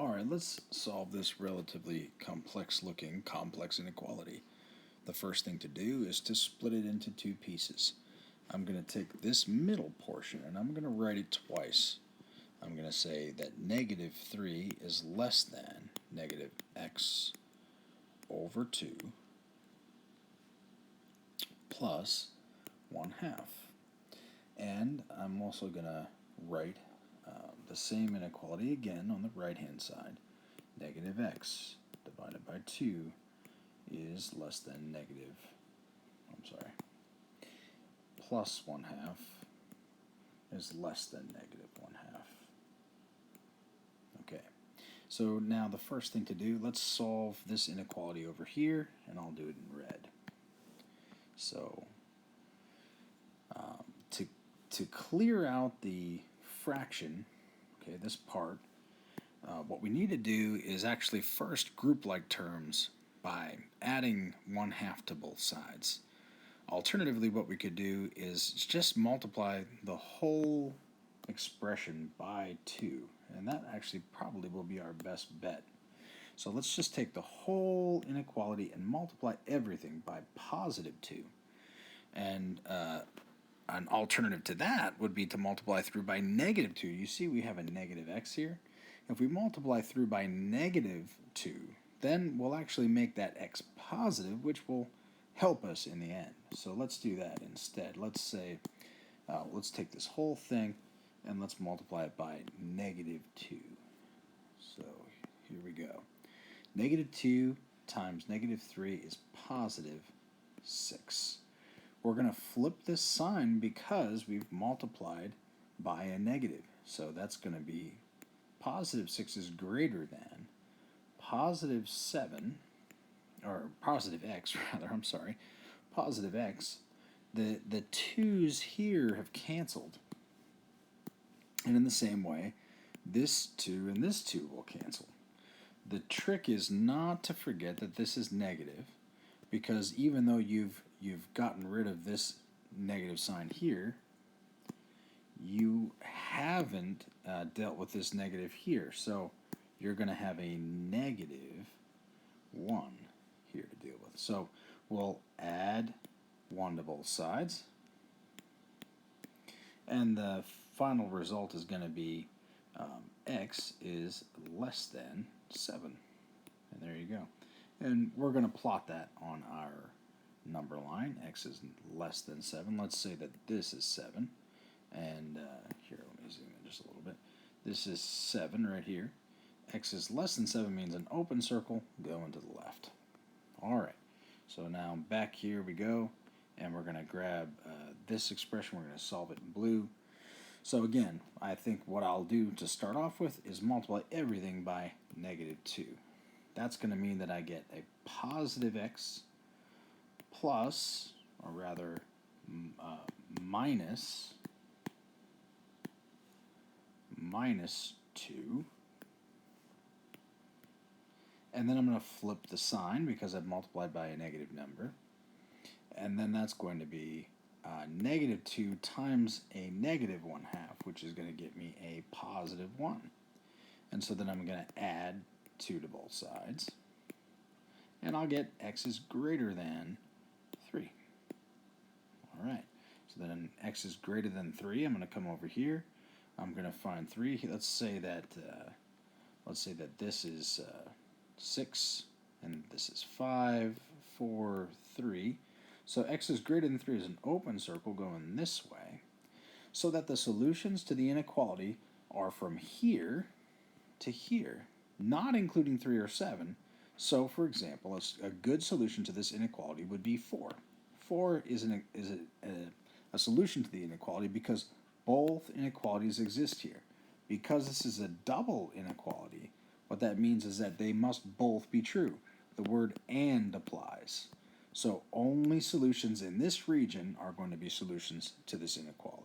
Alright, let's solve this relatively complex looking complex inequality. The first thing to do is to split it into two pieces. I'm going to take this middle portion and I'm going to write it twice. I'm going to say that negative 3 is less than negative x over 2 plus 1/2. And I'm also going to write the same inequality again on the right hand side. Negative x divided by 2 is less than plus 1/2 is less than negative 1/2. Okay, so now the first thing to do, let's solve this inequality over here, and I'll do it in red. So to clear out the fraction, okay, this part, what we need to do is actually first group like terms by adding 1/2 to both sides. Alternatively, what we could do is just multiply the whole expression by 2, and that actually probably will be our best bet. So let's just take the whole inequality and multiply everything by positive 2. And an alternative to that would be to multiply through by negative 2. You see we have a negative x here. If we multiply through by negative 2, then we'll actually make that x positive, which will help us in the end. So let's do that instead. Let's say, let's take this whole thing and let's multiply it by negative 2. So here we go. Negative 2 times negative 3 is positive 6. We're going to flip this sign because we've multiplied by a negative. So that's going to be positive 6 is greater than positive 7, or positive x rather, I'm sorry, positive x. The 2's here have canceled. And in the same way, this 2 and this 2 will cancel. The trick is not to forget that this is negative, because even though you've gotten rid of this negative sign here, you haven't dealt with this negative here. So you're going to have a negative 1 here to deal with. So we'll add 1 to both sides, and the final result is going to be x is less than 7. And there you go. And we're going to plot that on our number line. X is less than 7. Let's say that this is 7. And here, let me zoom in just a little bit. This is 7 right here. X is less than 7 means an open circle going to the left. Alright, so now back here we go, and we're going to grab this expression. We're going to solve it in blue. So again, I think what I'll do to start off with is multiply everything by negative 2. That's going to mean that I get a positive x plus, or rather minus 2. And then I'm going to flip the sign because I've multiplied by a negative number. And then that's going to be negative 2 times a negative 1/2, which is going to get me a positive 1. And so then I'm going to add 2 to both sides. And I'll get x is greater than 3. Alright, so then x is greater than 3. I'm going to come over here. I'm going to find 3. Let's say that this is 6, and this is 5, 4, 3. So x is greater than 3 is an open circle going this way, so that the solutions to the inequality are from here to here, not including 3 or 7. So, for example, a good solution to this inequality would be 4. 4 is a solution to the inequality because both inequalities exist here. Because this is a double inequality, what that means is that they must both be true. The word "and" applies. So only solutions in this region are going to be solutions to this inequality.